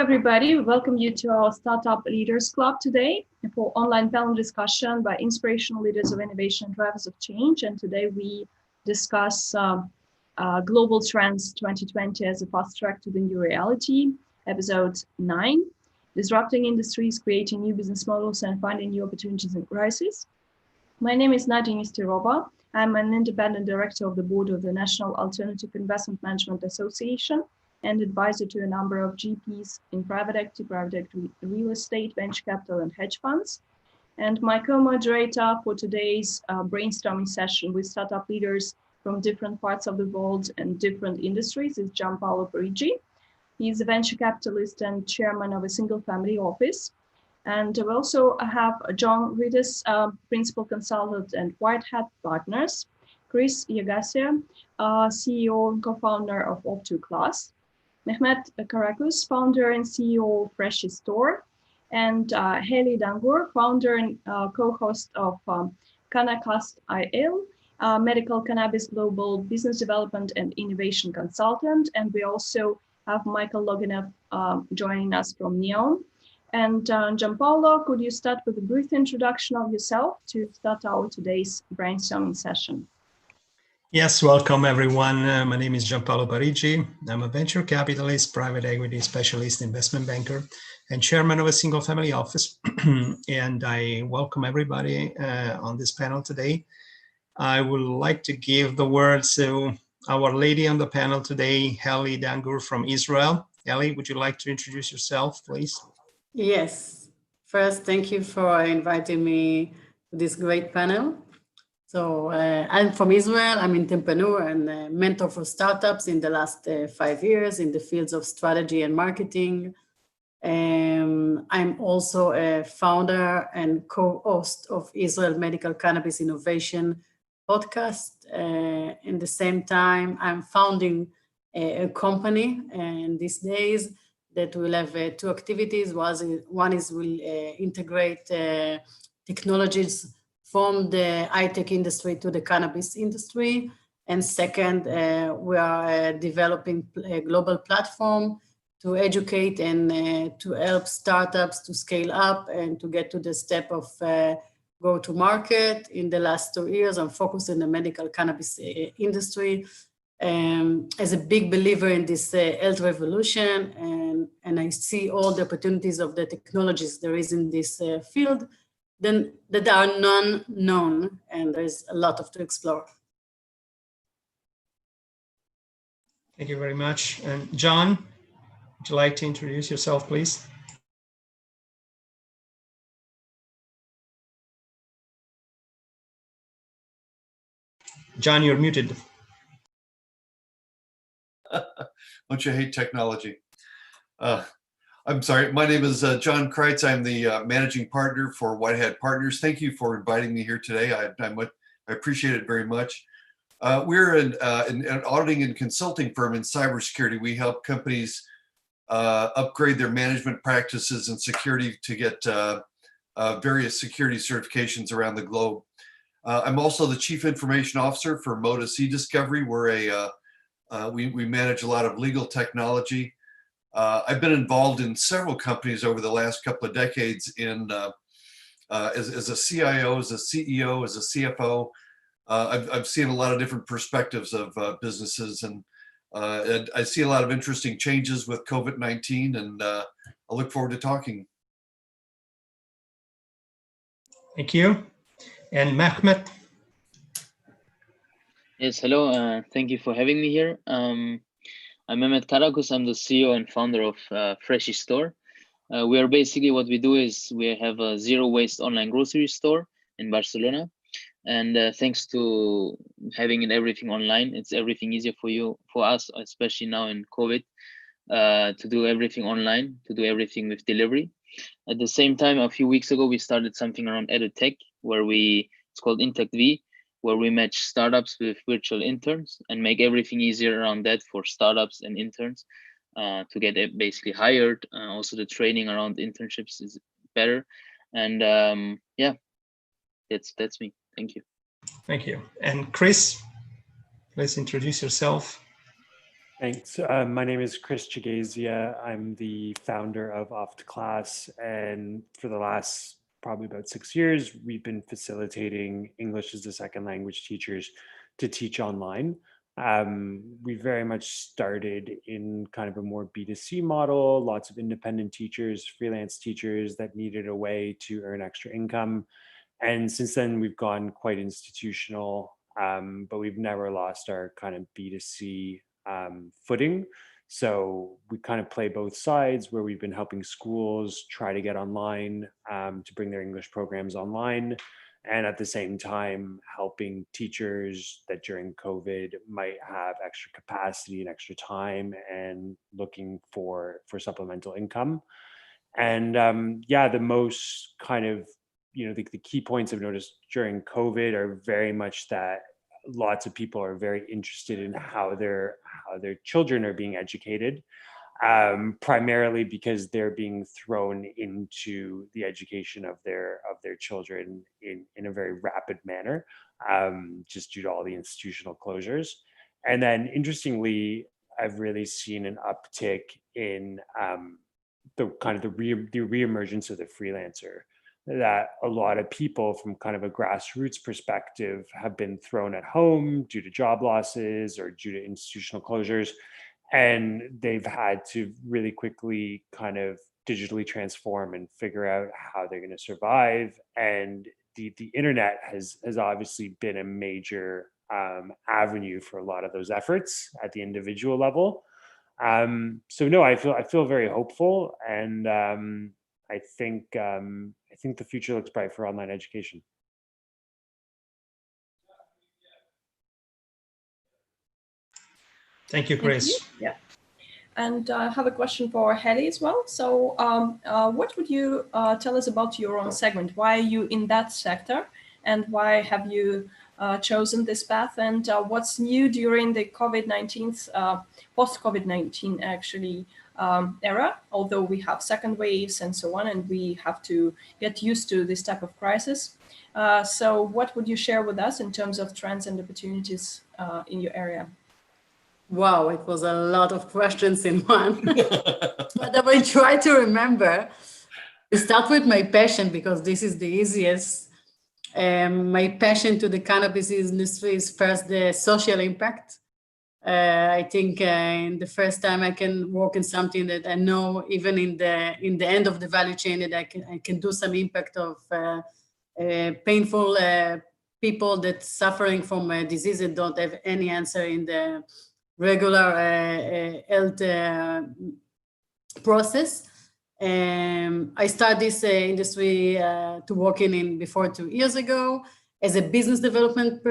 everybody. We welcome you to our Startup Leaders Club today for online panel discussion by inspirational leaders of innovation and drivers of change. And today we discuss Global Trends 2020 as a fast track to the new reality, episode 9, disrupting industries, creating new business models and finding new opportunities in crisis. My name is Nadya Nesterova. I'm an independent director of the board of the National Alternative Investment Management Association and advisor to a number of GPs in private equity, real estate, venture capital, and hedge funds. And my co-moderator for today's brainstorming session with startup leaders from different parts of the world and different industries is Gianpaolo Parigi. He's a venture capitalist and chairman of a single family office. And we also have John Ridis, principal consultant and White Hat Partners, Chris Yagasia, CEO and co-founder of Off2Class, Mehmet Karakus, founder and CEO of Fresh Store, and Haley Dangur, founder and co-host of Cannabis IL, medical cannabis global business development and innovation consultant. And we also have Michael Logan joining us from Neon. And Gianpaolo, could you start with a brief introduction of yourself to start our today's brainstorming session? Yes, welcome everyone. My name is Gianpaolo Parigi. I'm a venture capitalist, private equity specialist, investment banker, and chairman of a single family office. And I welcome everybody on this panel today. I would like to give the word to our lady on the panel today, Haley Dangur from Israel. Haley, would you like to introduce yourself, please? Yes. First, thank you for inviting me to this great panel. So I'm from Israel. I'm an entrepreneur and mentor for startups in the last 5 years in the fields of strategy and marketing. I'm also a founder and co-host of Israel Medical Cannabis Innovation podcast. In the same time, I'm founding a company, and these days that will have 2 activities. One is will integrate technologies from the high-tech industry to the cannabis industry. And second, we are developing a global platform to educate and to help startups to scale up and to get to the step of go to market. In the last 2 years, I'm focused in the medical cannabis industry as a big believer in this health revolution. And I see all the opportunities of the technologies there is in this field then that are non-known, and there's a lot to explore. Thank you very much. And John, would you like to introduce yourself, please? John, you're muted. Don't you hate technology? I'm sorry, my name is John Kreitz. I'm the managing partner for White Hat Partners. Thank you for inviting me here today. I appreciate it very much. We're an auditing and consulting firm in cybersecurity. We help companies upgrade their management practices and security to get various security certifications around the globe. I'm also the Chief Information Officer for Modus eDiscovery. We're we manage a lot of legal technology. I've been involved in several companies over the last couple of decades in as a CIO, as a CEO, as a CFO. I've seen a lot of different perspectives of businesses, and I see a lot of interesting changes with COVID-19, and I look forward to talking. Thank you. And Mehmet. Yes, hello. Thank you for having me here. I'm Mehmet Karakus. I'm the CEO and founder of Fresh Store. We are basically, what we do is we have a zero waste online grocery store in Barcelona. And thanks to having everything online, it's everything easier for us, especially now in COVID, to do everything online, to do everything with delivery. At the same time, a few weeks ago, we started something around edtech, where it's called IntechV, where we match startups with virtual interns and make everything easier around that for startups and interns to get basically hired. Also, the training around internships is better. And yeah, that's me. Thank you. Thank you. And Chris, please introduce yourself. Thanks. My name is Chris Chigazia. I'm the founder of Off2Class, and for the last probably about 6 years, we've been facilitating English as a second language teachers to teach online. We very much started in kind of a more B2C model, lots of independent teachers, freelance teachers that needed a way to earn extra income. And since then, we've gone quite institutional, but we've never lost our kind of B2C footing. So we kind of play both sides, where we've been helping schools try to get online to bring their English programs online, and at the same time helping teachers that during COVID might have extra capacity and extra time and looking for supplemental income. And yeah, the most kind of, the key points I've noticed during COVID are very much that lots of people are very interested in how their children are being educated, primarily because they're being thrown into the education of their children in a very rapid manner, just due to all the institutional closures. And then interestingly, I've really seen an uptick in the reemergence of the freelancer, that a lot of people from kind of a grassroots perspective have been thrown at home due to job losses or due to institutional closures. And they've had to really quickly kind of digitally transform and figure out how they're going to survive. And the internet has obviously been a major avenue for a lot of those efforts at the individual level. So no, I feel very hopeful, and I think the future looks bright for online education. Thank you, Chris. Thank you. Yeah. And I have a question for Heli as well. So what would you tell us about your own segment? Why are you in that sector, and why have you chosen this path? And what's new during the COVID-19, post-COVID-19 actually era, although we have second waves and so on, and we have to get used to this type of crisis. So what would you share with us in terms of trends and opportunities in your area? Wow, it was a lot of questions in one. But I will try to remember. To start with my passion, because this is the easiest. My passion to the cannabis industry is first the social impact. I think in the first time I can work in something that I know, even in the end of the value chain, that I can do some impact of painful people that suffering from a disease and don't have any answer in the regular health process. I started this industry to work in before 2 years ago as a business development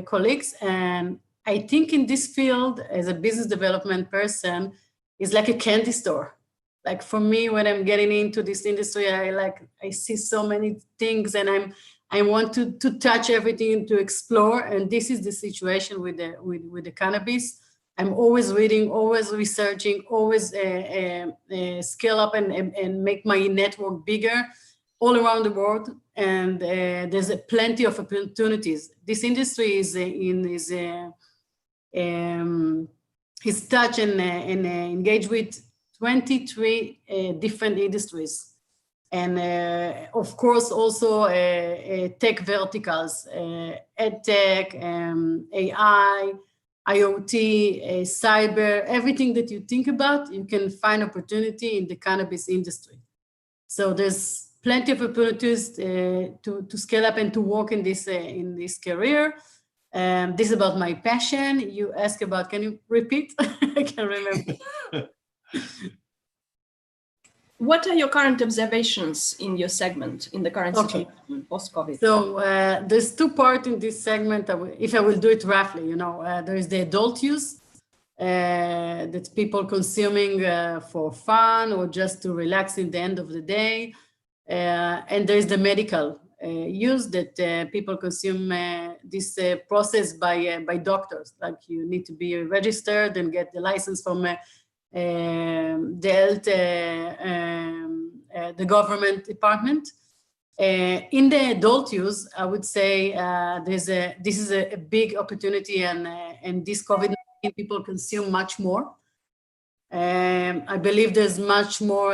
colleagues. And I think in this field, as a business development person, is like a candy store. Like for me, when I'm getting into this industry, I see so many things, and I want to touch everything, to explore. And this is the situation with the cannabis. I'm always reading, always researching, always scale up and make my network bigger all around the world. And there's plenty of opportunities. This industry is touch and engage with 23 different industries. And of course, also tech verticals, edtech, AI, IoT, cyber, everything that you think about, you can find opportunity in the cannabis industry. So there's plenty of opportunities to scale up and to work in this career. This is about my passion. You ask about, can you repeat? I can't remember. What are your current observations in your segment, in the current situation, post-COVID? So there's two parts in this segment. If I will do it roughly, there is the adult use that people consuming for fun or just to relax in the end of the day. And there is the medical use that people consume this process by doctors. Like you need to be registered and get the license from the health, the government department. In the adult use, I would say this is a big opportunity, and this COVID people consume much more. I believe there's much more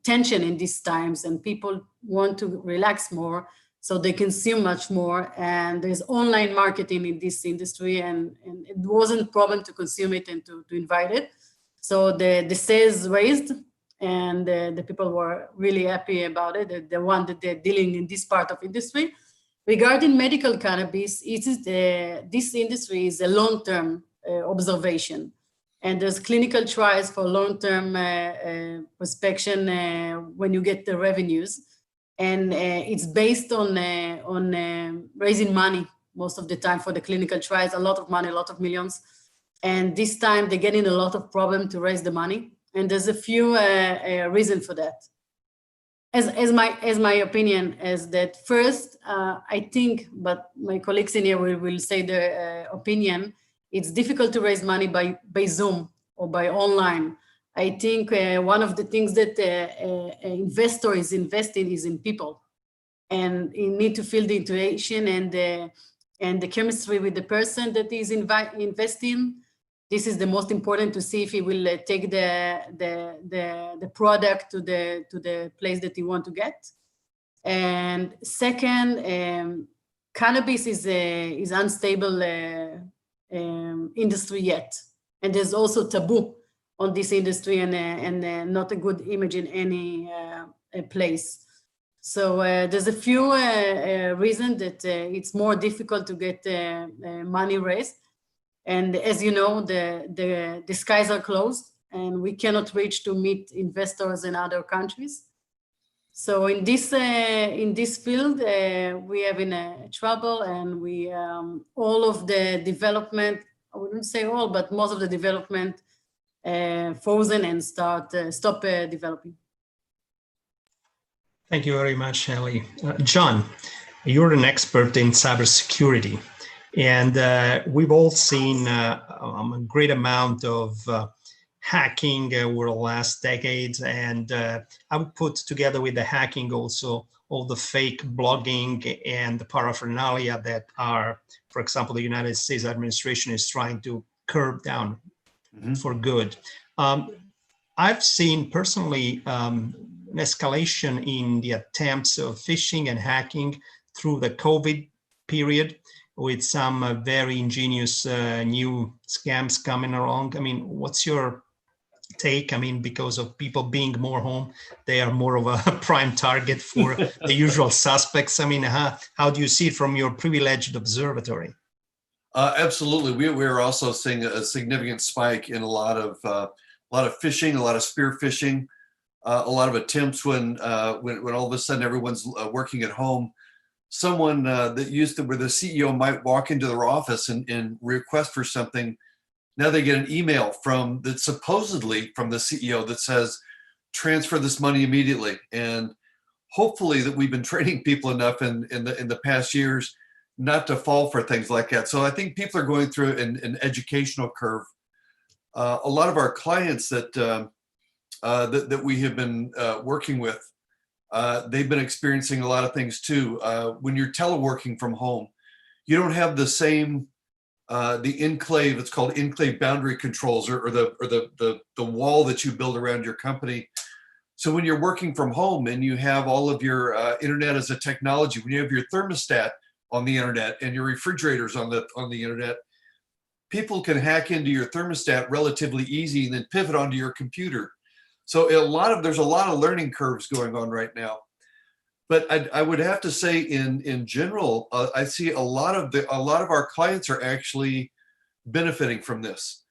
tension in these times, and people want to relax more, so they consume much more. And there's online marketing in this industry, and it wasn't a problem to consume it and to invite it. So the sales raised, and the people were really happy about it, the one that they're dealing in this part of industry. Regarding medical cannabis, this industry is a long-term observation. And there's clinical trials for long-term prospection when you get the revenues. And it's based on raising money most of the time for the clinical trials, a lot of money, a lot of millions. And this time they're getting a lot of problem to raise the money. And there's a few reasons for that. As my opinion is that first, I think, but my colleagues in here will say their opinion, it's difficult to raise money by Zoom or by online. I think one of the things that an investor is investing is in people, and you need to feel the intuition and the chemistry with the person that is investing. This is the most important to see if he will take the product to the place that he want to get. And second, cannabis is unstable industry yet, and there's also taboo on this industry, and not a good image in any place. So there's a few reasons that it's more difficult to get money raised. And as you know, the skies are closed, and we cannot reach to meet investors in other countries. So in this field, we have in trouble, and we all of the development, I wouldn't say all, but most of the development frozen and stop developing. Thank you very much, Ellie. John, you're an expert in cybersecurity, and we've all seen a great amount of hacking over the last decades, and I would put together with the hacking also all the fake blogging and the paraphernalia that are, for example, the United States administration is trying to curb down for good. I've seen personally an escalation in the attempts of phishing and hacking through the COVID period, with some very ingenious new scams coming along. I mean, what's your take? I mean, because of people being more home, they are more of a prime target for the usual suspects. I mean, how do you see it from your privileged observatory? Absolutely. We're also seeing a significant spike in a lot of phishing, a lot of spear phishing, a lot of attempts when all of a sudden everyone's working at home. Someone that used to, where the CEO might walk into their office and request for something, now they get an email that's supposedly from the CEO that says, transfer this money immediately. And hopefully that we've been training people enough in the past years not to fall for things like that. So I think people are going through an educational curve. A lot of our clients that we have been working with, they've been experiencing a lot of things too. When you're teleworking from home, you don't have the same the enclave. It's called enclave boundary controls, or the wall that you build around your company. So when you're working from home and you have all of your internet as a technology, when you have your thermostat on the internet and your refrigerators on the internet, people can hack into your thermostat relatively easy and then pivot onto your computer. So there's a lot of learning curves going on right now. But I would have to say, in general, I see a lot of our clients are actually benefiting from this.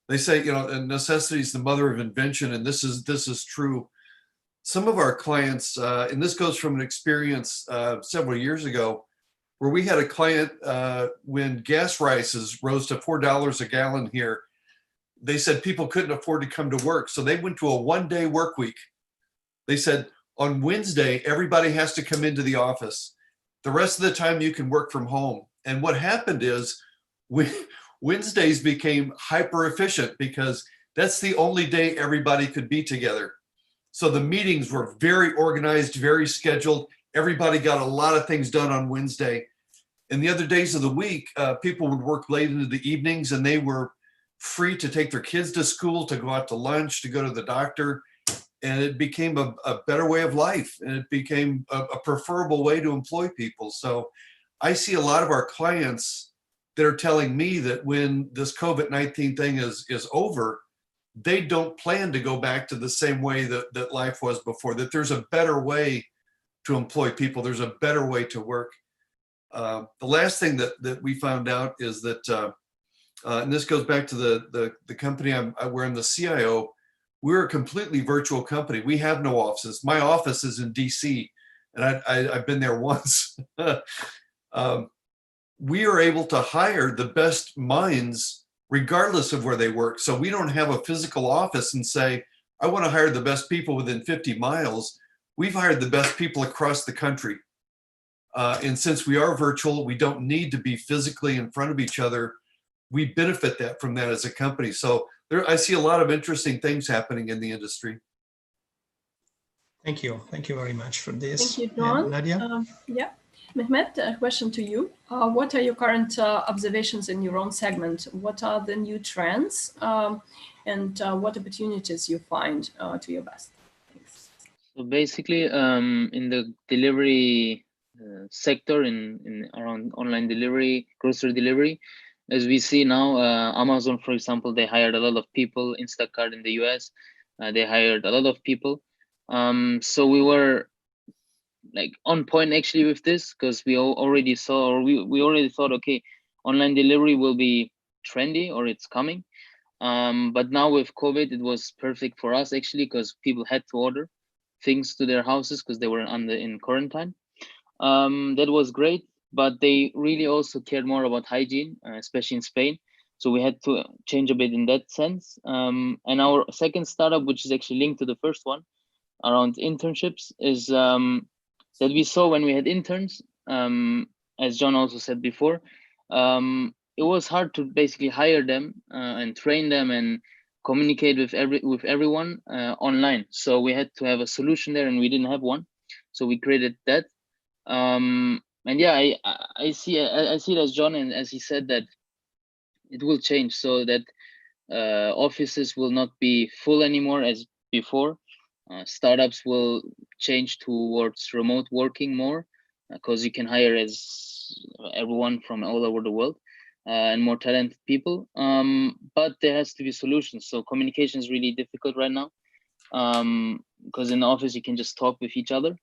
They say, necessity is the mother of invention, and this is true. Some of our clients, and this goes from an experience several years ago, where we had a client when gas prices rose to $4 a gallon here. They said people couldn't afford to come to work, so they went to a one-day work week. They said, on Wednesday, everybody has to come into the office. The rest of the time you can work from home. And what happened is Wednesdays became hyper efficient because that's the only day everybody could be together. So the meetings were very organized, very scheduled. Everybody got a lot of things done on Wednesday. And the other days of the week, people would work late into the evenings, and they were free to take their kids to school, to go out to lunch, to go to the doctor. And it became a better way of life, and it became a preferable way to employ people. So I see a lot of our clients that are telling me that when this COVID-19 thing is over, they don't plan to go back to the same way that life was before, that there's a better way to employ people. There's a better way to work. The last thing that we found out is that, and this goes back to the company where I'm the CIO, we're a completely virtual company. We have no offices. My office is in DC, and I've been there once. We are able to hire the best minds regardless of where they work. So we don't have a physical office and say, I want to hire the best people within 50 miles. We've hired the best people across the country. And since we are virtual, we don't need to be physically in front of each other. We benefit from that as a company. So I see a lot of interesting things happening in the industry. Thank you. Thank you very much for this. Thank you, John. Nadya? Yeah. Mehmet, a question to you. What are your current observations in your own segment? What are the new trends and what opportunities you find to your best? Thanks. So basically, in the delivery sector, in around online delivery, grocery delivery, as we see now, Amazon, for example, they hired a lot of people. Instacart in the US, they hired a lot of people. So we were like on point actually with this, because we already saw, or we already thought, okay, online delivery will be trendy, or it's coming. But now with COVID, it was perfect for us actually, because people had to order things to their houses because they were in quarantine. That was great, but they really also cared more about hygiene, especially in Spain. So we had to change a bit in that sense. And our second startup, which is actually linked to the first one, around internships, is that we saw when we had interns, as John also said before, it was hard to basically hire them and train them and communicate with everyone online. So we had to have a solution there, and we didn't have one. So we created that. And yeah, I see it as John, and as he said, that it will change, so that offices will not be full anymore as before. Startups will change towards remote working more, because you can hire everyone from all over the world and more talented people. But there has to be solutions. So communication is really difficult right now, because in the office you can just talk with each other.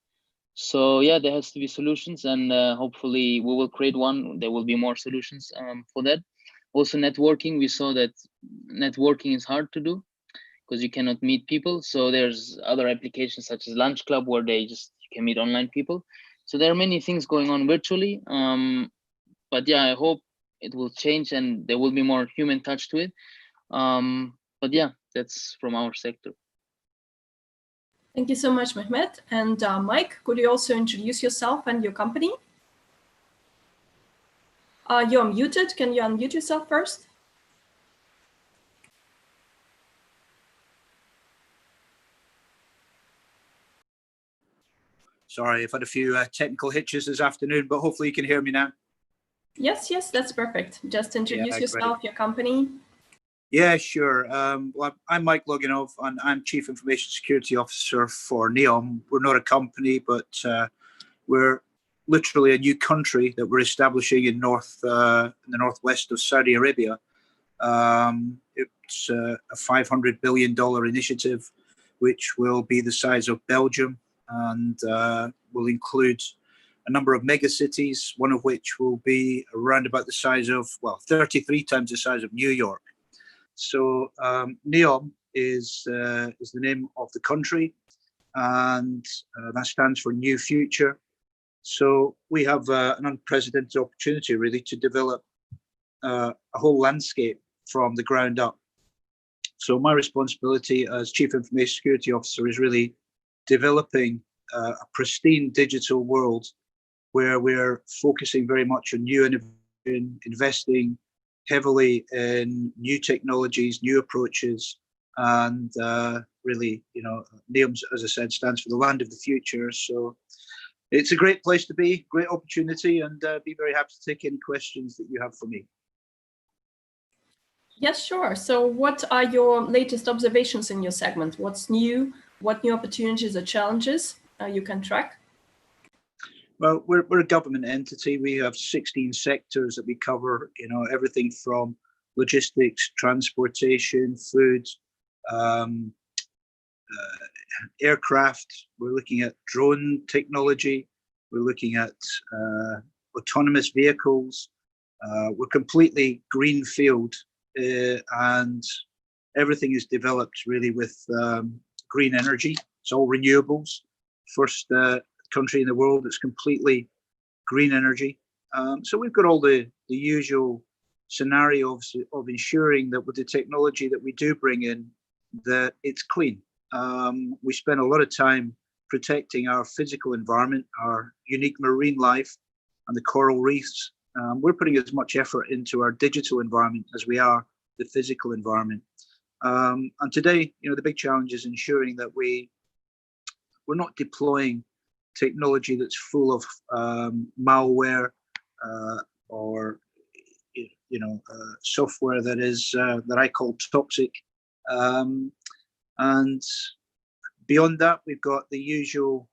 So yeah, there has to be solutions, and hopefully we will create one. There will be more solutions for that. Also networking, we saw that networking is hard to do because you cannot meet people. So there's other applications such as Lunch Club, where you can meet online people. So there are many things going on virtually. But yeah, I hope it will change and there will be more human touch to it. But yeah, that's from our sector. Thank you so much, Mehmet. And Mike, could you also introduce yourself and your company? You're muted. Can you unmute yourself first? Sorry, I've had a few technical hitches this afternoon, but hopefully you can hear me now. Yes, that's perfect. Just introduce yourself, your company. Yeah, sure. Well, I'm Mike Loganov, and I'm Chief Information Security Officer for NEOM. We're not a company, but we're literally a new country that we're establishing in the northwest of Saudi Arabia. It's a $500 billion initiative, which will be the size of Belgium, and will include a number of mega cities, one of which will be around about the size of, 33 times the size of New York. So NEOM is the name of the country, and that stands for New Future. So we have an unprecedented opportunity, really, to develop a whole landscape from the ground up. So my responsibility as Chief Information Security Officer is really developing a pristine digital world where we're focusing very much on new innovation, investing heavily in new technologies, new approaches, and really, NEOM, as I said, stands for the land of the future. So it's a great place to be, great opportunity, and be very happy to take any questions that you have for me. Yes, sure. So what are your latest observations in your segment? What's new? What new opportunities or challenges you can track? Well, we're a government entity. We have 16 sectors that we cover, you know, everything from logistics, transportation, food, aircraft. We're looking at drone technology. We're looking at autonomous vehicles. We're completely greenfield, and everything is developed really with green energy. It's all renewables. First country in the world that's completely green energy. So we've got all the usual scenarios of ensuring that with the technology that we do bring in, that it's clean. We spend a lot of time protecting our physical environment, our unique marine life, and the coral reefs. We're putting as much effort into our digital environment as we are the physical environment. And today, you know, the big challenge is ensuring that we're not deploying technology that's full of malware or software that is that I call toxic. And beyond that, we've got the usual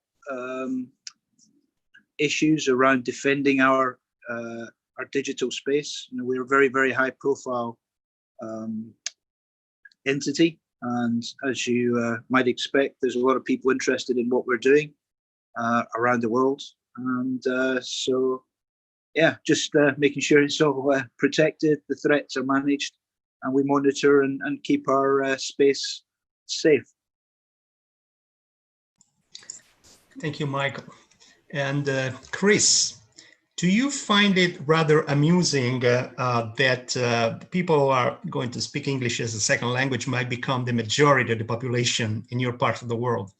issues around defending our digital space. You know, we're a very, very high profile entity, and as you might expect, there's a lot of people interested in what we're doing around the world. And so yeah, just making sure it's all protected, the threats are managed, and we monitor and keep our space safe. Thank you, Michael. And Chris, do you find it rather amusing that people who are going to speak English as a second language might become the majority of the population in your part of the world?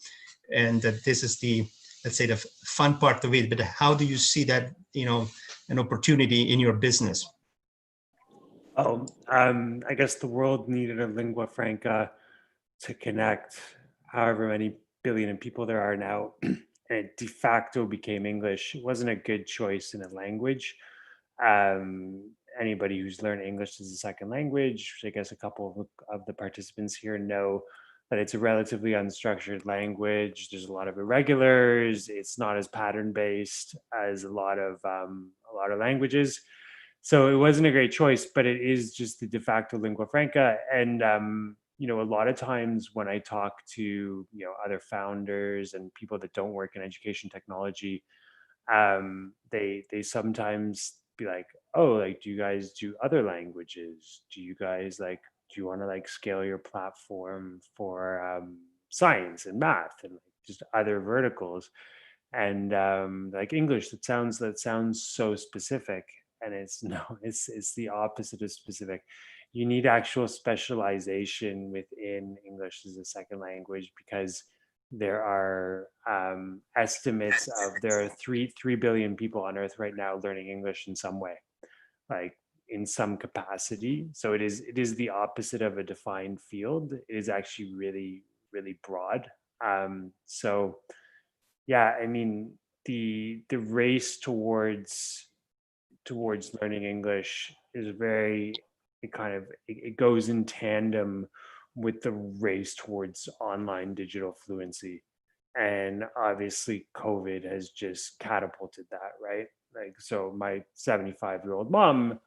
And that this is the, let's say, the fun part of it, but how do you see that, you know, an opportunity in your business? Oh, I guess the world needed a lingua franca to connect however many billion people there are now, and it de facto became English. It wasn't a good choice in a language. Anybody who's learned English as a second language, I guess a couple of the participants here know that it's a relatively unstructured language. There's a lot of irregulars. It's not as pattern-based as a lot of languages. So it wasn't a great choice, but it is just the de facto lingua franca. And you know, a lot of times when I talk to, you know, other founders and people that don't work in education technology, they sometimes be like, oh, like, do you guys do other languages? Do you guys do you want to scale your platform for science and math and just other verticals? And like English, that sounds so specific, and it's the opposite of specific. You need actual specialization within English as a second language, because there are estimates of there are 3 billion people on Earth right now learning English in some way, like in some capacity. So it is the opposite of a defined field. It is actually really, really broad. So yeah, I mean, the race towards learning English is it goes in tandem with the race towards online digital fluency. And obviously COVID has just catapulted that, right? Like, so my 75-year-old mom,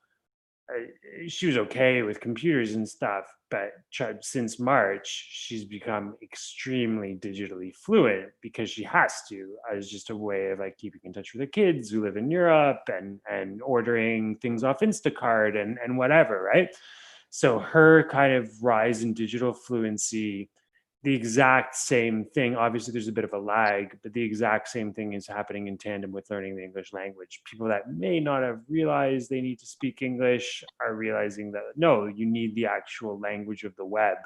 she was okay with computers and stuff, but since March, she's become extremely digitally fluent because she has to, as just a way of keeping in touch with her kids who live in Europe and ordering things off Instacart and whatever, right? So her kind of rise in digital fluency, the exact same thing, obviously there's a bit of a lag, but the exact same thing is happening in tandem with learning the English language. People that may not have realized they need to speak English are realizing that, no, you need the actual language of the web.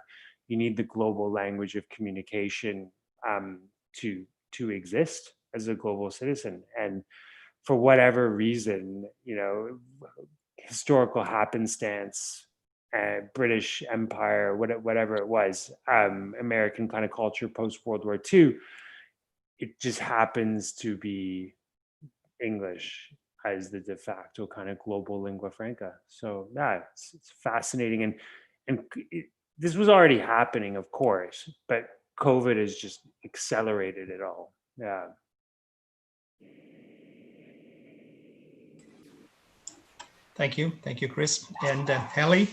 You need the global language of communication to exist as a global citizen. And for whatever reason, you know, historical happenstance, British Empire, whatever it was, American kind of culture post World War II, it just happens to be English as the de facto kind of global lingua franca. So yeah, it's fascinating, and this was already happening, of course, but COVID has just accelerated it all. Yeah. Thank you, Chris. And Hallie,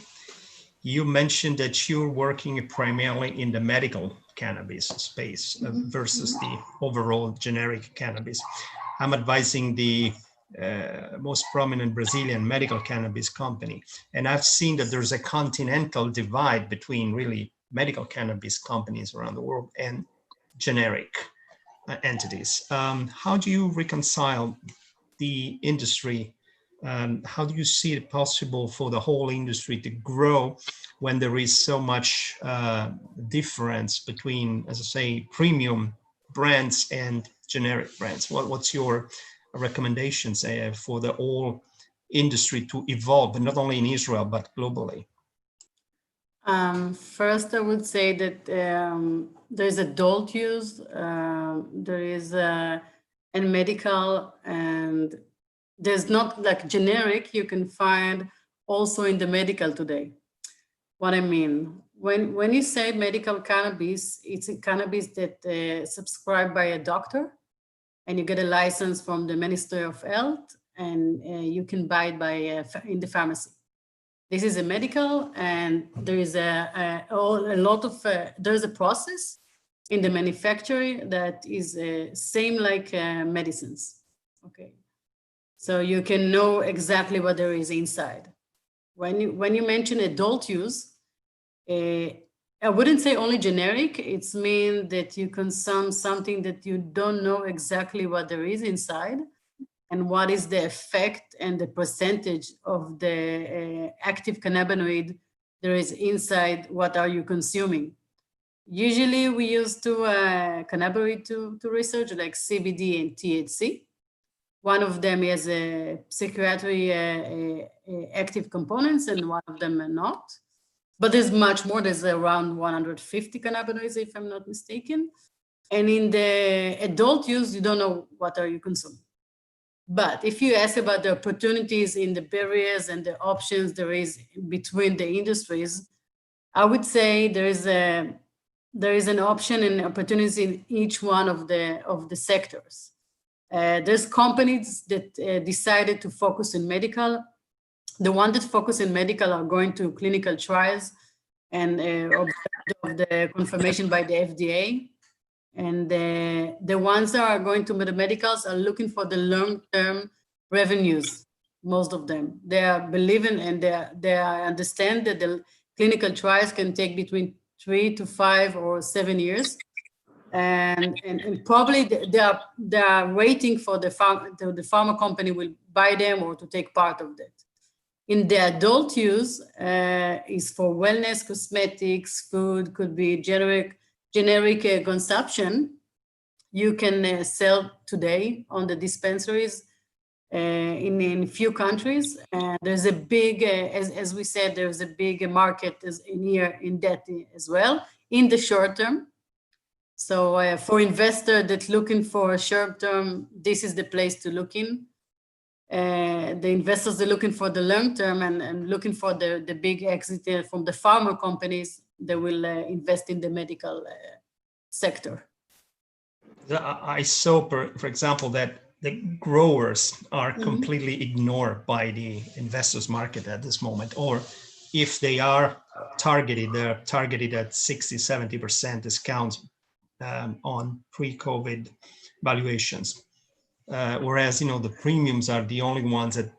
you mentioned that you're working primarily in the medical cannabis space versus the overall generic cannabis. I'm advising the most prominent Brazilian medical cannabis company. And I've seen that there's a continental divide between really medical cannabis companies around the world and generic entities. How do you reconcile the industry? How do you see it possible for the whole industry to grow when there is so much difference between, as I say, premium brands and generic brands? What's your recommendations for the whole industry to evolve, but not only in Israel, but globally? First, I would say that there's adult use, there is and medical, and there's not like generic you can find also in the medical today. What I mean, when you say medical cannabis, it's a cannabis that subscribed by a doctor, and you get a license from the Ministry of Health, and you can buy it in the pharmacy. This is a medical, and there is there's a process in the manufacturing that is same like medicines. Okay, so you can know exactly what there is inside. When you mention adult use, I wouldn't say only generic. It's mean that you consume something that you don't know exactly what there is inside, and what is the effect and the percentage of the active cannabinoid there is inside. What are you consuming? Usually we use cannabinoid to research, like CBD and THC. One of them is a psychiatry active components, and one of them are not. But there's much more. There's around 150 cannabinoids, if I'm not mistaken. And in the adult use, you don't know what are you consuming. But if you ask about the opportunities in the barriers and the options there is between the industries, I would say there is an option and opportunities in each one of the sectors. There's companies that decided to focus in medical. The ones that focus in medical are going to clinical trials and of the confirmation by the FDA. And the ones that are going to the medicals are looking for the long-term revenues, most of them. They are believing, and they understand that the clinical trials can take between 3 to 5 or 7 years. And probably they are waiting for the pharma company will buy them or to take part of that. In the adult use is for wellness, cosmetics, food, could be generic consumption. You can sell today on the dispensaries in few countries. There's a big, as we said, there's a big market in that as well in the short term. So for investor that's looking for a short term, this is the place to look in. The investors are looking for the long term and looking for the big exit from the pharma companies that will invest in the medical sector. I saw, for example, that the growers are completely ignored by the investors market at this moment, or if they are targeted, they're targeted at 60-70% discounts on pre-COVID valuations. Whereas, the premiums are the only ones that,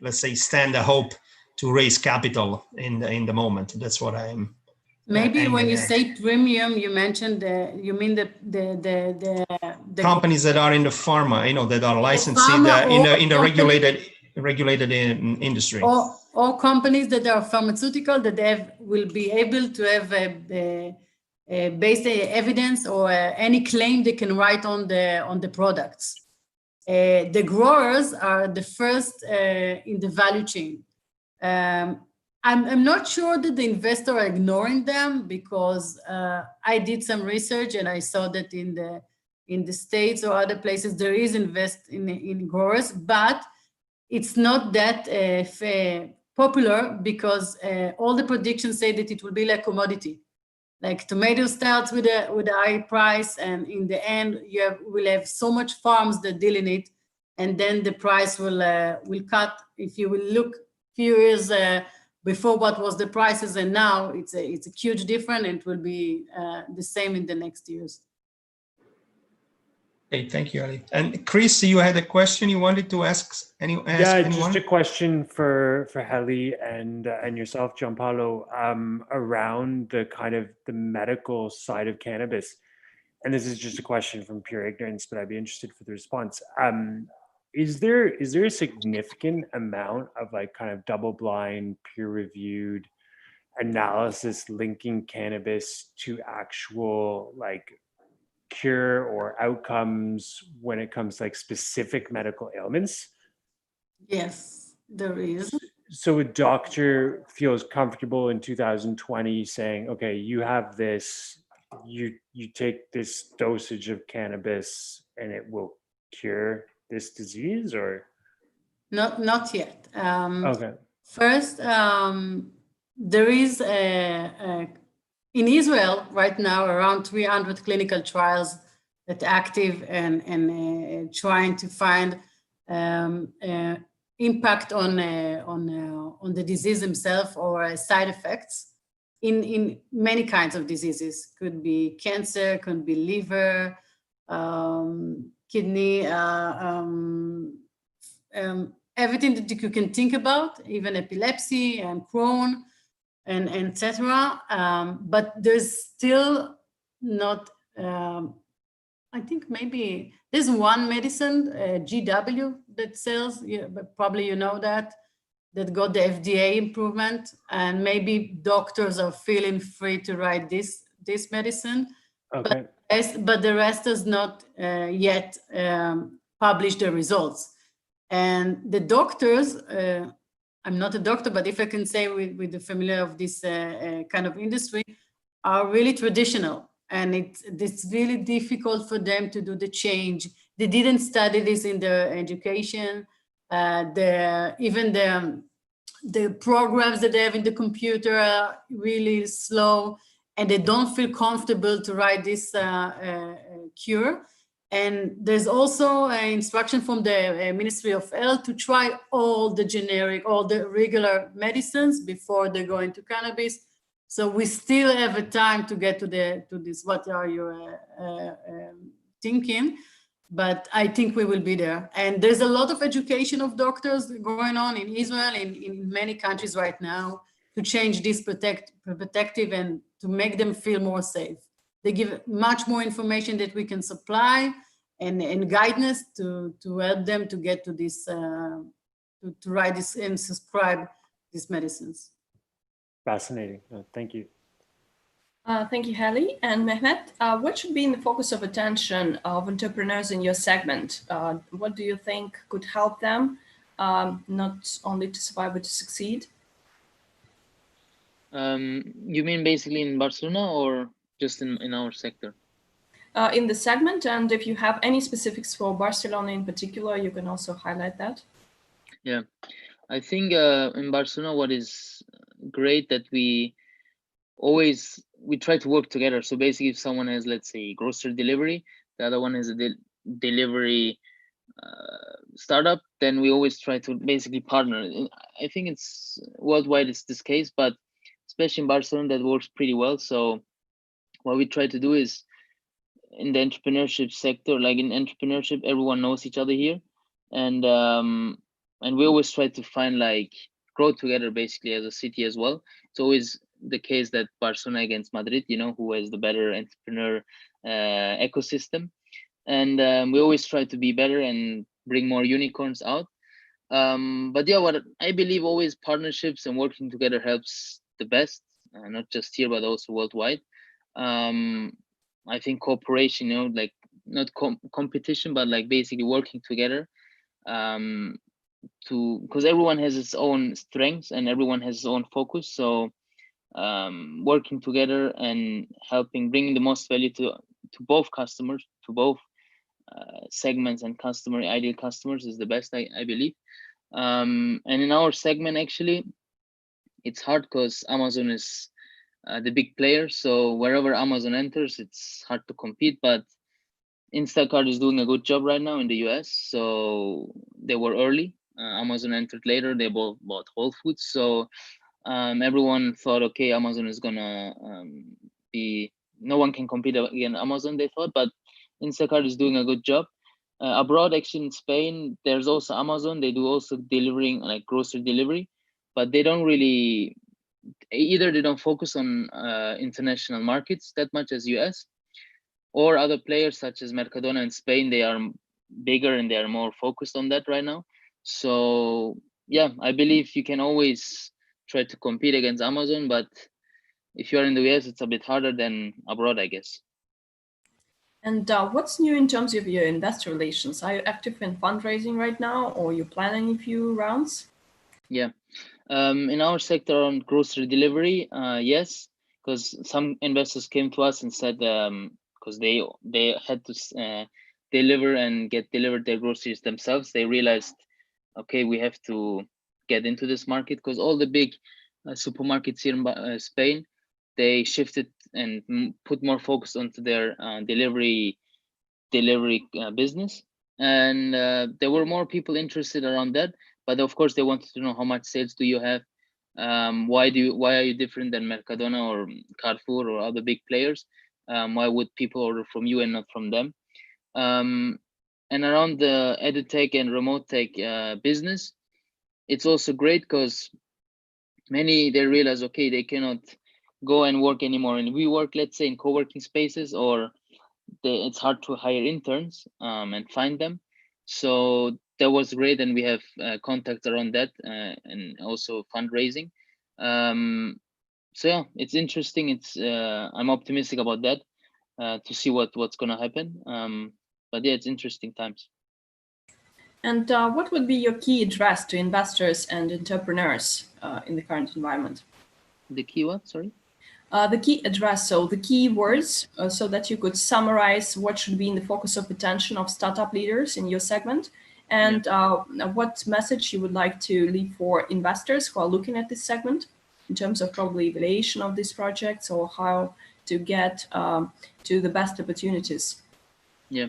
let's say, stand a hope to raise capital in the moment. That's what I'm. Maybe when you say premium, you mentioned you mean the companies that are in the pharma, that are licensed in the regulated industry. Or companies that are pharmaceutical that will be able to have based evidence or any claim they can write on the products. The growers are the first in the value chain. I'm not sure that the investors are ignoring them, because I did some research and I saw that in in the States or other places, there is invest in growers, but it's not that popular because all the predictions say that it will be like commodity. Like tomato starts with a high price, and in the end, will have so much farms that deal in it, and then the price will cut. If you will look few years before what was the prices, and now it's a huge difference, and it will be the same in the next years. Okay, thank you, Ali. And Chris, you had a question you wanted to ask anyone? Just a question for Heli and yourself, Gianpaolo, around the kind of the medical side of cannabis. And this is just a question from pure ignorance, but I'd be interested for the response. Is there a significant amount of like kind of double-blind, peer-reviewed analysis linking cannabis to actual like cure or outcomes when it comes to like specific medical ailments? Yes, there is. So a doctor feels comfortable in 2020 saying, okay, you have this, you take this dosage of cannabis and it will cure this disease, or? Not yet. Okay. First, there is in Israel right now around 300 clinical trials that active and trying to find impact on the disease himself or side effects in many kinds of diseases. Could be cancer, could be liver, kidney, everything that you can think about, even epilepsy and Crohn and etc. But there's still not, I think maybe there's one medicine, GW, that sells, but probably you know that got the FDA improvement, and maybe doctors are feeling free to write this medicine. Okay. But the rest has not yet published the results. And the doctors, I'm not a doctor, but if I can say with the familiar of this kind of industry, are really traditional. And it's really difficult for them to do the change. They didn't study this in their education. Even the programs that they have in the computer are really slow, and they don't feel comfortable to write this cure. And there's also an instruction from the Ministry of Health to try all the regular medicines before they go into cannabis. So we still have a time to get to this. What are you thinking? But I think we will be there. And there's a lot of education of doctors going on in Israel, in many countries right now, to change this protective and to make them feel more safe. They give much more information that we can supply and guidance to help them to get to this, to write this and subscribe these medicines. Fascinating. Thank you. Thank you, Heli. And Mehmet, what should be in the focus of attention of entrepreneurs in your segment? What do you think could help them, not only to survive, but to succeed? You mean basically in Barcelona or just in our sector? In the segment, and if you have any specifics for Barcelona in particular, you can also highlight that. Yeah, I think in Barcelona, what is great that we try to work together. So basically, if someone has, let's say, grocery delivery, the other one has a delivery startup, then we always try to basically partner. I think it's worldwide, it's this case, but especially in Barcelona, that works pretty well. So what we try to do is, in the entrepreneurship sector, like in entrepreneurship, everyone knows each other here, and we always try to find like grow together basically as a city as well. It's always the case that Barcelona against Madrid, who has the better entrepreneur ecosystem, and we always try to be better and bring more unicorns out. But yeah, what I believe always partnerships and working together helps the best, not just here but also worldwide. I think cooperation, like not competition, but like basically working together, because everyone has its own strengths and everyone has its own focus. So working together and helping, bringing the most value to both customers, to both segments and ideal customers is the best, I believe. And in our segment, actually, it's hard because Amazon is the big player. So wherever Amazon enters, it's hard to compete. But Instacart is doing a good job right now in the US. So they were early. Amazon entered later. They both bought Whole Foods. So everyone thought, okay, Amazon is gonna be, no one can compete against Amazon, they thought, but Instacart is doing a good job. Abroad, actually in Spain, there's also Amazon. They do also delivering, like grocery delivery, but they don't really, either they don't focus on international markets that much as US, or other players such as Mercadona in Spain, they are bigger and they are more focused on that right now. So yeah, I believe you can always try to compete against Amazon, but if you're in the US, it's a bit harder than abroad, I guess. And what's new in terms of your investor relations? Are you active in fundraising right now, or you're planning a few rounds? Yeah, in our sector on grocery delivery, yes, because some investors came to us and said, because they had to deliver and get delivered their groceries themselves, they realized, okay, we have to get into this market, because all the big supermarkets here in Spain, they shifted and put more focus onto their delivery business, and there were more people interested around that. But of course, they wanted to know how much sales do you have, why are you different than Mercadona or Carrefour or other big players? Why would people order from you and not from them? And around the edtech and remote tech business, it's also great because many, they realize, okay, they cannot go and work anymore and we work, let's say, in co-working spaces, or it's hard to hire interns and find them. So that was great, and we have contacts around that and also fundraising. So yeah, it's interesting. It's I'm optimistic about that to see what's gonna happen. But yeah, it's interesting times. And what would be your key address to investors and entrepreneurs in the current environment? The key what? Sorry? The key address, so the key words, so that you could summarize what should be in the focus of attention of startup leaders in your segment, and what message you would like to leave for investors who are looking at this segment in terms of probably evaluation of these projects or how to get to the best opportunities. Yeah,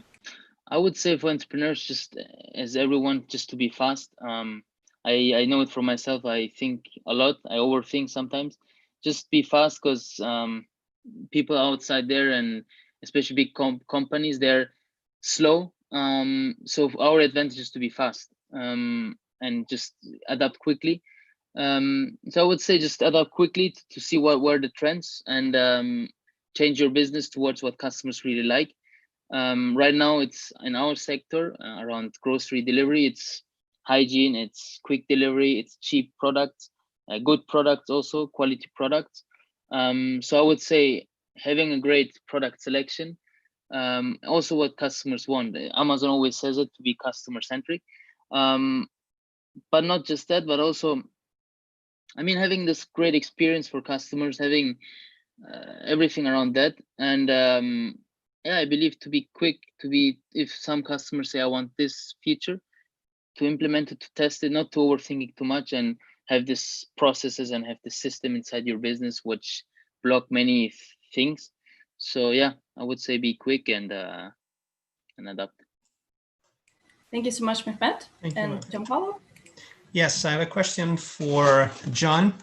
I would say for entrepreneurs, just as everyone, just to be fast. I know it for myself. I think a lot. I overthink sometimes. Just be fast, because people outside there, and especially big companies, they're slow. So our advantage is to be fast and just adapt quickly. So I would say just adapt quickly to see what were the trends, and change your business towards what customers really like. Right now, it's in our sector around grocery delivery. It's hygiene, it's quick delivery, it's cheap products, good products, also quality products. So I would say having a great product selection, also what customers want. Amazon always says it, to be customer centric, but not just that, but also, I mean, having this great experience for customers, having everything around that, and yeah, I believe to be quick, if some customers say I want this feature, to implement it, to test it, not to overthink it too much, and have this processes and have the system inside your business which block many things. So yeah, I would say be quick and adapt. Thank you so much, Mehmet. And Gianpaolo? Yes, I have a question for John.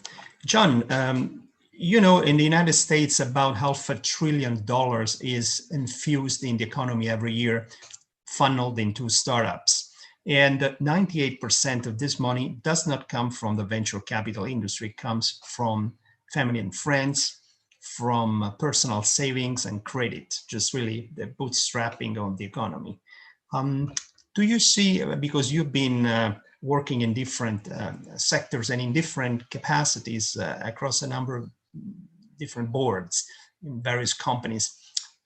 John, you know, in the United States, about $500 billion is infused in the economy every year, funneled into startups. And 98% of this money does not come from the venture capital industry. It comes from family and friends, from personal savings and credit, just really the bootstrapping of the economy. Do you see, because you've been working in different sectors and in different capacities across a number of different boards in various companies,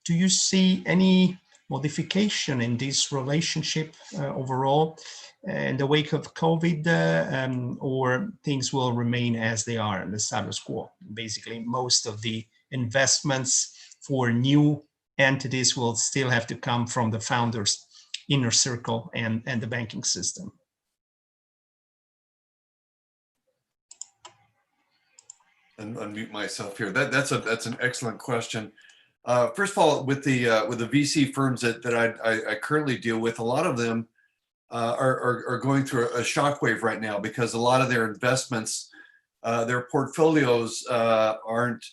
do you see any modification in this relationship overall in the wake of COVID, or things will remain as they are in the status quo? Basically, most of the investments for new entities will still have to come from the founders inner circle and the banking system? And unmute myself here. That's an excellent question. First of all, with the VC firms that I currently deal with, a lot of them are going through a shockwave right now because a lot of their investments, their portfolios aren't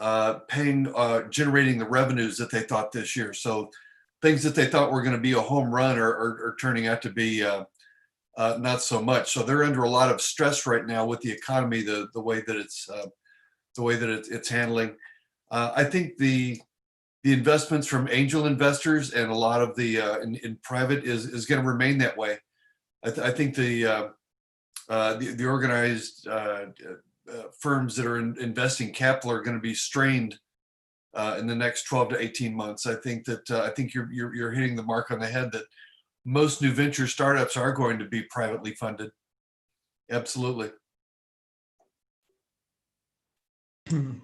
generating the revenues that they thought this year. So things that they thought were going to be a home run are turning out to be not so much. So they're under a lot of stress right now with the economy, the way that it's handling. I think the investments from angel investors and a lot of the in private is going to remain that way. I think the organized firms that are investing capital are going to be strained in the next 12 to 18 months. I think you're hitting the mark on the head that most new venture startups are going to be privately funded. Absolutely.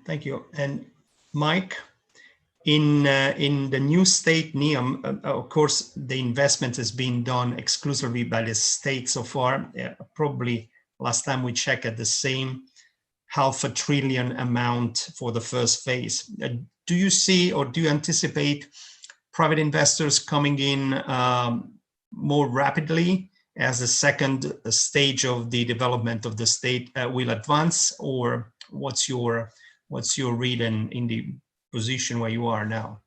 Thank you. And Mike, in the new state NEOM, of course, the investment has been done exclusively by the state so far. Probably last time we checked at the same $500 billion amount for the first phase. Do you see or do you anticipate private investors coming in more rapidly as the second stage of the development of the state will advance, or what's your read in the position where you are now?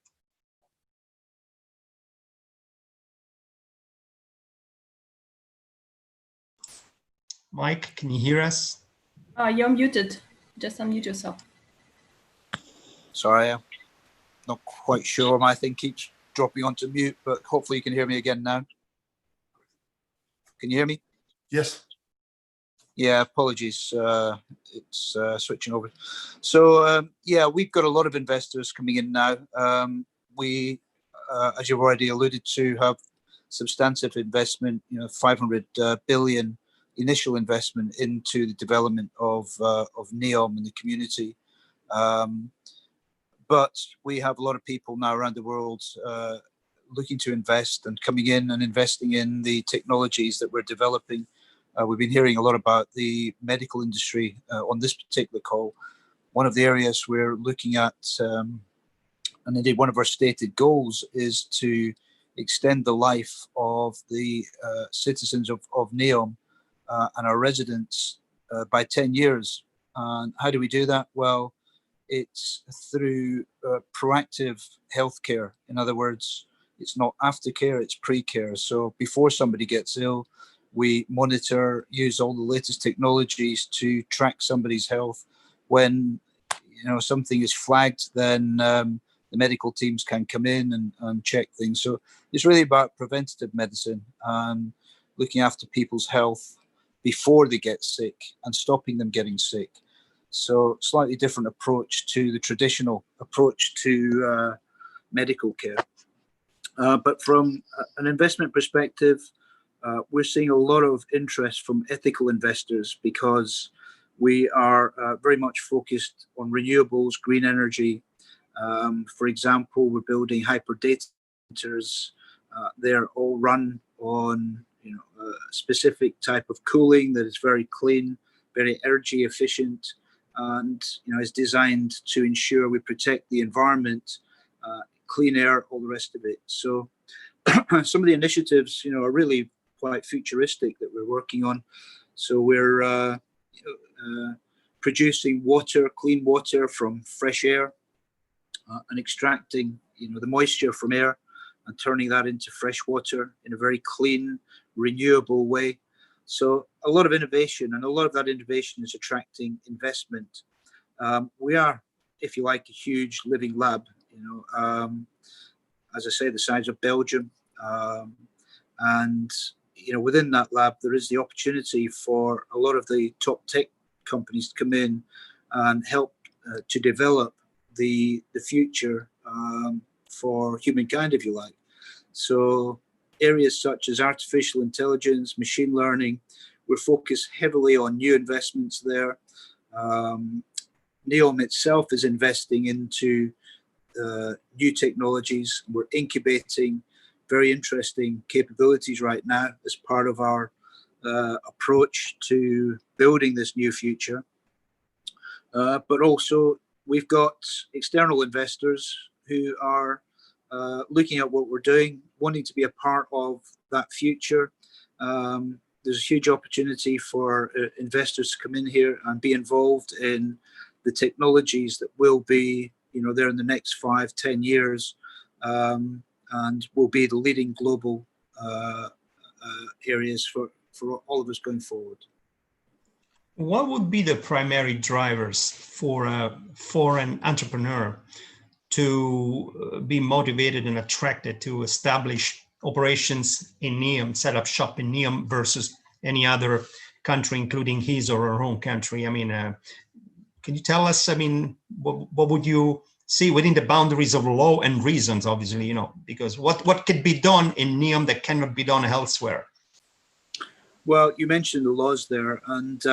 Mike, can you hear us? You're muted. Just unmute yourself. Sorry, I'm not quite sure. My thing keeps dropping onto mute, but hopefully you can hear me again now. Can you hear me? Yes. Yeah, apologies. It's switching over. So yeah, we've got a lot of investors coming in now. We, as you've already alluded to, have substantive investment, 500 billion initial investment into the development of NEOM in the community. But we have a lot of people now around the world looking to invest and coming in and investing in the technologies that we're developing. We've been hearing a lot about the medical industry on this particular call. One of the areas we're looking at, and indeed one of our stated goals, is to extend the life of the citizens of NEOM and our residents by 10 years. And how do we do that? Well, it's through proactive healthcare. In other words, it's not aftercare, it's pre-care. So before somebody gets ill, we monitor, use all the latest technologies to track somebody's health. When something is flagged, then the medical teams can come in and check things. So it's really about preventative medicine and looking after people's health before they get sick and stopping them getting sick. So slightly different approach to the traditional approach to medical care. But from an investment perspective, we're seeing a lot of interest from ethical investors because we are very much focused on renewables, green energy. For example, we're building hyper data centers. They're all run on a specific type of cooling that is very clean, very energy efficient, and is designed to ensure we protect the environment, clean air, all the rest of it. So some of the initiatives, are really quite futuristic that we're working on. So we're producing water, clean water from fresh air, and extracting, the moisture from air and turning that into fresh water in a very clean, renewable way. So a lot of innovation, and a lot of that innovation is attracting investment. We are, if you like, a huge living lab, as I say, the size of Belgium. And within that lab, there is the opportunity for a lot of the top tech companies to come in and help to develop the future for humankind, if you like. So areas such as artificial intelligence, machine learning, we're focused heavily on new investments there. NEOM itself is investing into new technologies. We're incubating very interesting capabilities right now as part of our approach to building this new future. But also we've got external investors who are looking at what we're doing, wanting to be a part of that future. There's a huge opportunity for investors to come in here and be involved in the technologies that will be, there in the next 5-10 years, and will be the leading global areas for all of us going forward. What would be the primary drivers for an entrepreneur to be motivated and attracted to establish operations in NEOM, set up shop in NEOM versus any other country, including his or her home country? I mean, can you tell us, what would you see within the boundaries of law and reasons, obviously, because what could be done in NEOM that cannot be done elsewhere? Well, you mentioned the laws there, and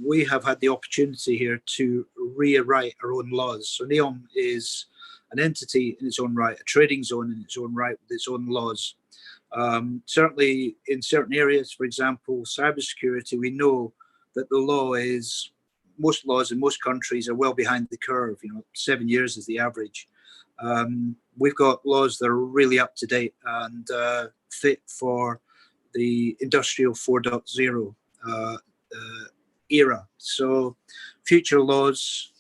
we have had the opportunity here to rewrite our own laws. So NEOM is an entity in its own right, a trading zone in its own right with its own laws. Certainly in certain areas, for example, cybersecurity, we know that the law is, most laws in most countries are well behind the curve. 7 years is the average. We've got laws that are really up to date and fit for the industrial 4.0 era. So future laws,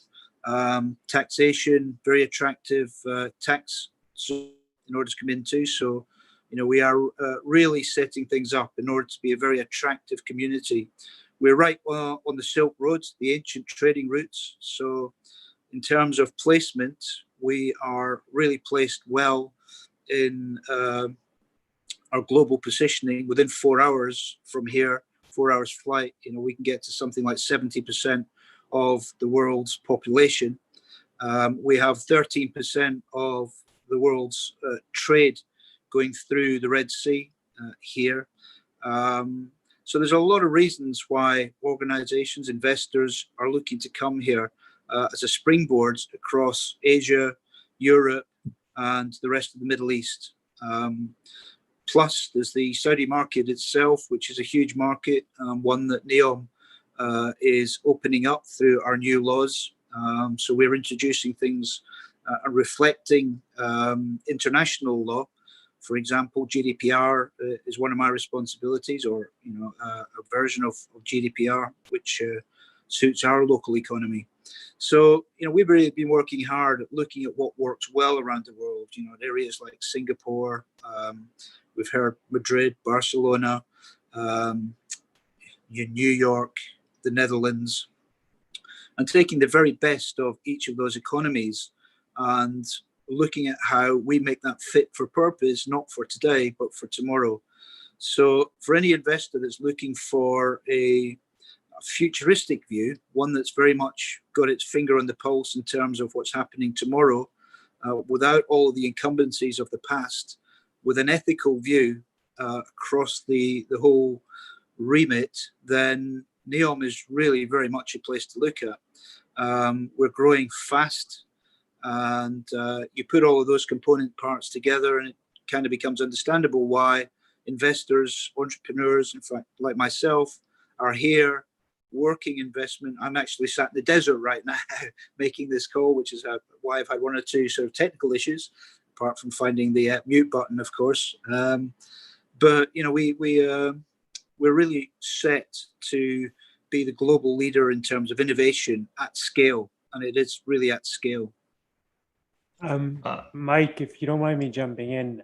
taxation, very attractive tax in order to come into. So, we are really setting things up in order to be a very attractive community. We're right on the Silk Roads, the ancient trading routes. So in terms of placement, we are really placed well in our global positioning. Within 4 hours from here, 4 hours flight, we can get to something like 70% of the world's population. We have 13% of the world's trade going through the Red Sea here. So there's a lot of reasons why organizations, investors are looking to come here as a springboard across Asia, Europe, and the rest of the Middle East. Plus, there's the Saudi market itself, which is a huge market, one that NEOM is opening up through our new laws. So we're introducing things and reflecting international law. For example, GDPR is one of my responsibilities, or a version of GDPR, which suits our local economy. So we've really been working hard at looking at what works well around the world. Areas like Singapore, we've heard Madrid, Barcelona, New York, the Netherlands, and taking the very best of each of those economies and looking at how we make that fit for purpose, not for today, but for tomorrow. So for any investor that's looking for a futuristic view, one that's very much got its finger on the pulse in terms of what's happening tomorrow, without all of the incumbencies of the past, with an ethical view across the whole remit, then NEOM is really very much a place to look at. We're growing fast, and you put all of those component parts together and it kind of becomes understandable why investors, entrepreneurs, in fact, like myself, are here working investment. I'm actually sat in the desert right now making this call, which is why I've had one or two sort of technical issues, apart from finding the mute button, of course. But we're really set to be the global leader in terms of innovation at scale, and it is really at scale. Mike, if you don't mind me jumping in,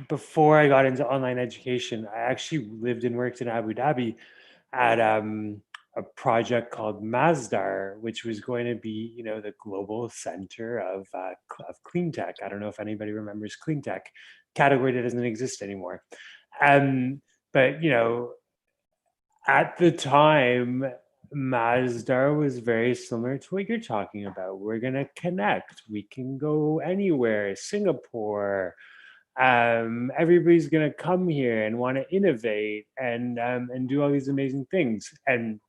before I got into online education, I actually lived and worked in Abu Dhabi at a project called Masdar, which was going to be, the global center of clean tech. I don't know if anybody remembers clean tech, category that doesn't exist anymore. But at the time, Masdar was very similar to what you're talking about. We're going to connect. We can go anywhere, Singapore. Everybody's going to come here and want to innovate and do all these amazing things. And,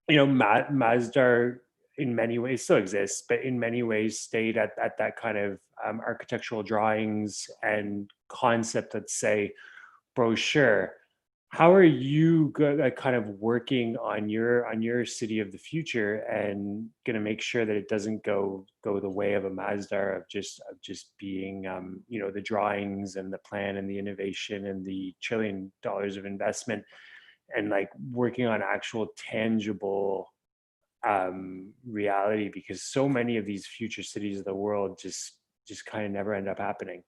Masdar in many ways still exists, but in many ways stayed at that kind of architectural drawings and concept, let's say, brochure. How are you kind of working on your city of the future and going to make sure that it doesn't go the way of a Masdar of just being the drawings and the plan and the innovation and the $1 trillion of investment, and like working on actual tangible reality, because so many of these future cities of the world just kind of never end up happening?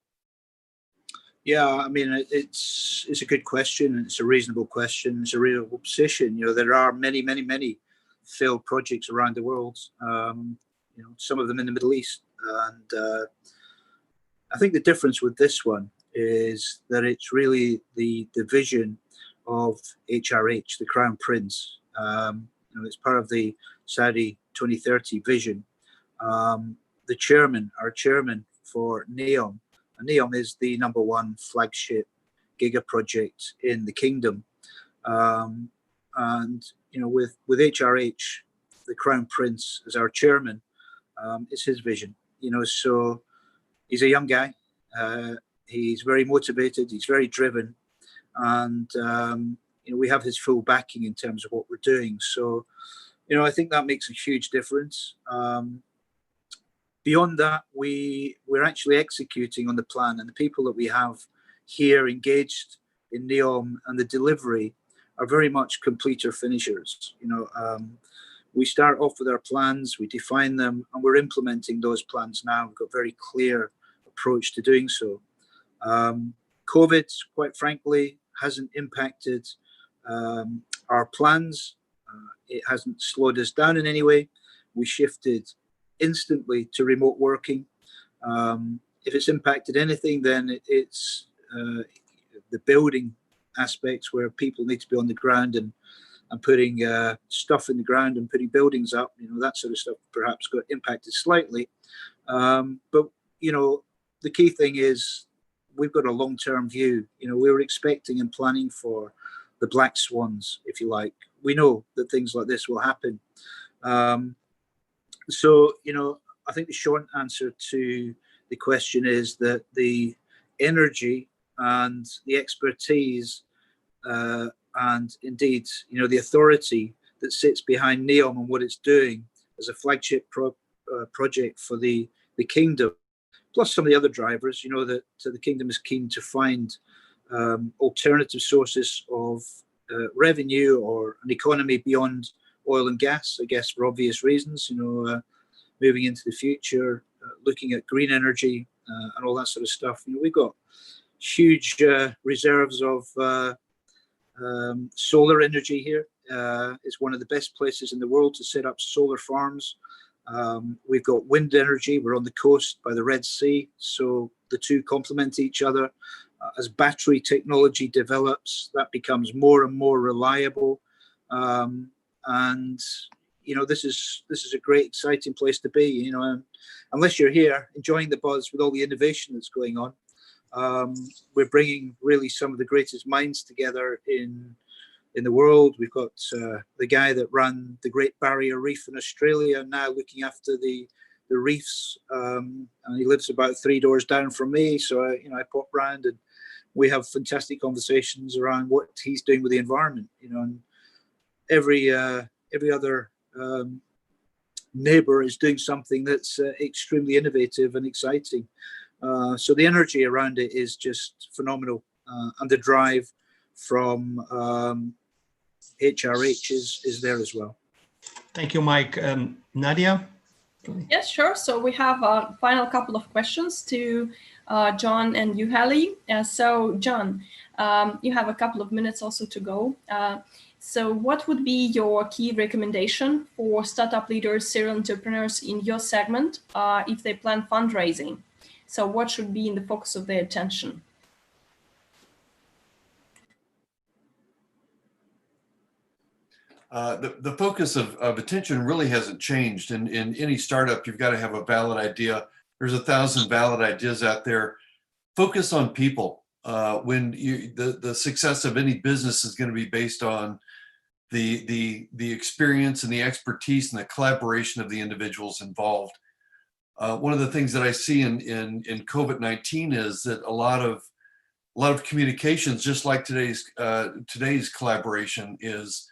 Yeah, I mean, it's a good question. It's a reasonable question. It's a reasonable position. There are many failed projects around the world. Some of them in the Middle East, and I think the difference with this one is that it's really the vision of HRH, the Crown Prince. It's part of the Saudi 2030 vision. Our chairman for NAIMA. NAIMA is the #1 flagship giga project in the kingdom, and with HRH, the Crown Prince as our chairman, it's his vision. So he's a young guy. He's very motivated. He's very driven, and we have his full backing in terms of what we're doing. So, I think that makes a huge difference. Beyond that, we're actually executing on the plan, and the people that we have here engaged in NEOM and the delivery are very much completer finishers. We start off with our plans, we define them, and we're implementing those plans now. We've got a very clear approach to doing so. COVID, quite frankly, hasn't impacted our plans. It hasn't slowed us down in any way. We shifted instantly to remote working. If it's impacted anything, then it's the building aspects where people need to be on the ground and putting stuff in the ground and putting buildings up. That sort of stuff perhaps got impacted slightly. But the key thing is we've got a long-term view. We were expecting and planning for the black swans, if you like. We know that things like this will happen. So, I think the short answer to the question is that the energy and the expertise and indeed, the authority that sits behind NEOM and what it's doing as a flagship project for the kingdom, plus some of the other drivers, that the kingdom is keen to find alternative sources of revenue or an economy beyond oil and gas, I guess, for obvious reasons, moving into the future, looking at green energy and all that sort of stuff. We've got huge reserves of solar energy here. It's one of the best places in the world to set up solar farms. We've got wind energy. We're on the coast by the Red Sea, so the two complement each other. As battery technology develops, that becomes more and more reliable. And this is a great, exciting place to be. Unless you're here enjoying the buzz with all the innovation that's going on, we're bringing really some of the greatest minds together in the world. We've got the guy that ran the Great Barrier Reef in Australia now looking after the reefs, and he lives about 3 doors down from me. So I pop round and we have fantastic conversations around what he's doing with the environment. And every other neighbor is doing something that's extremely innovative and exciting. So the energy around it is just phenomenal, and the drive from HRH is there as well. Thank you, Mike. Nadya? Yes, sure. So we have a final couple of questions to John and you, Hallie. So John, you have a couple of minutes also to go. So what would be your key recommendation for startup leaders, serial entrepreneurs in your segment if they plan fundraising? So what should be in the focus of their attention? The focus of attention really hasn't changed. In any startup, you've got to have a valid idea. There's 1,000 valid ideas out there. Focus on people. When the success of any business is going to be based on the experience and the expertise and the collaboration of the individuals involved. One of the things that I see in COVID-19 is that a lot of communications, just like today's collaboration, is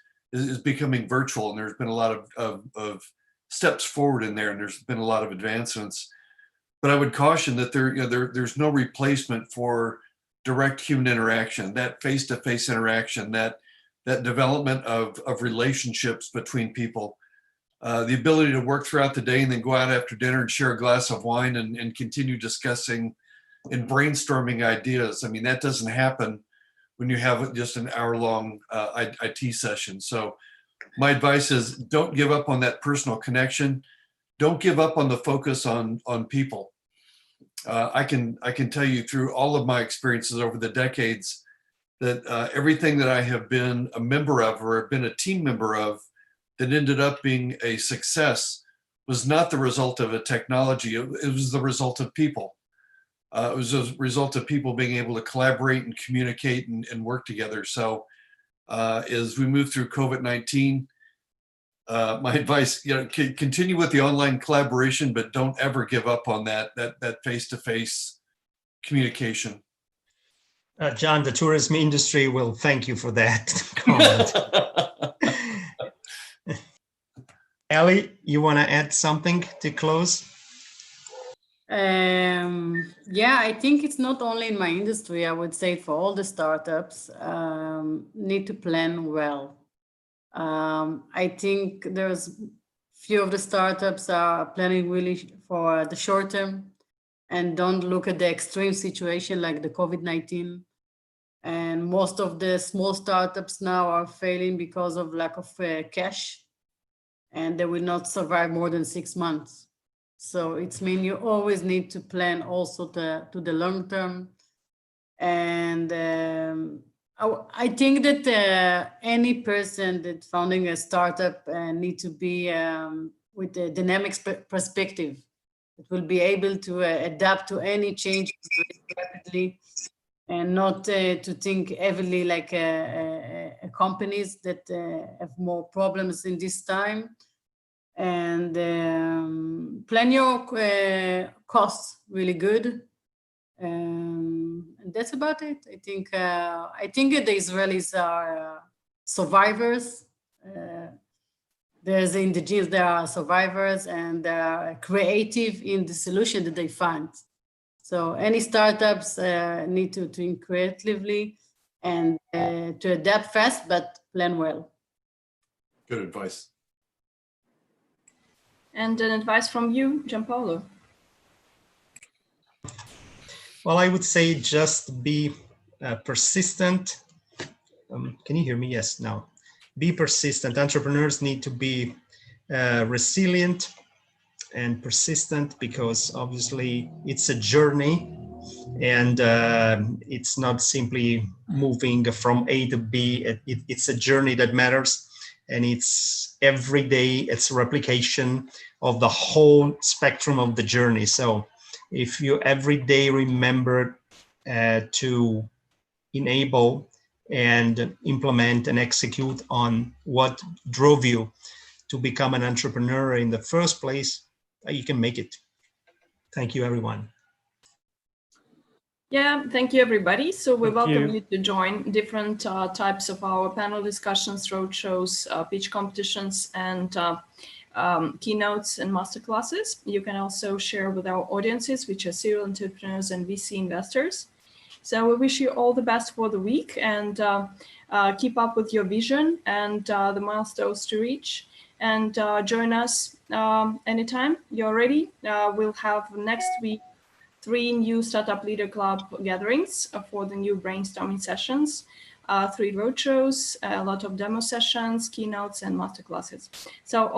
becoming virtual, and there's been a lot of steps forward in there, and there's been a lot of advancements. But I would caution that there's no replacement for direct human interaction, that face-to-face interaction, that development of relationships between people, the ability to work throughout the day and then go out after dinner and share a glass of wine and continue discussing and brainstorming ideas. I mean, that doesn't happen when you have just an hour-long IT session. So my advice is, don't give up on that personal connection. Don't give up on the focus on people. I can tell you through all of my experiences over the decades that everything that I have been a member of or have been a team member of that ended up being a success was not the result of a technology. It was the result of people. It was a result of people being able to collaborate and communicate and work together. So as we move through COVID-19, my advice, continue with the online collaboration, but don't ever give up on that face-to-face communication. John, the tourism industry will thank you for that comment. Ellie, you want to add something to close? Yeah, I think it's not only in my industry. I would say for all the startups, need to plan well. I think there's few of the startups are planning really for the short term and don't look at the extreme situation like the COVID-19. And most of the small startups now are failing because of lack of cash, and they will not survive more than 6 months. So it's mean you always need to plan also to the long term. And I think that any person that founding a startup need to be with a dynamic perspective. It will be able to adapt to any changes rapidly and not to think heavily like companies that have more problems in this time. And plan your costs really good. And that's about it. I think the Israelis are survivors. There's indigenous, there are survivors, and they are creative in the solution that they find. So any startups need to think creatively and to adapt fast, but plan well. Good advice. And an advice from you, Gianpaolo. Well, I would say just be persistent. Can you hear me? Yes, now. Be persistent. Entrepreneurs need to be resilient and persistent, because obviously it's a journey, and it's not simply moving from A to B. It's a journey that matters, and it's every day, it's a replication of the whole spectrum of the journey. So if you every day remember to enable and implement and execute on what drove you to become an entrepreneur in the first place, you can make it. Thank you, everyone. Yeah, thank you, everybody. So we welcome you to join different types of our panel discussions, roadshows, pitch competitions, and keynotes and masterclasses. You can also share with our audiences, which are serial entrepreneurs and VC investors. So we wish you all the best for the week, and keep up with your vision and the milestones to reach. And join us anytime you're ready. We'll have next week 3 new Startup Leader Club gatherings for the new brainstorming sessions, 3 roadshows, a lot of demo sessions, keynotes, and masterclasses. So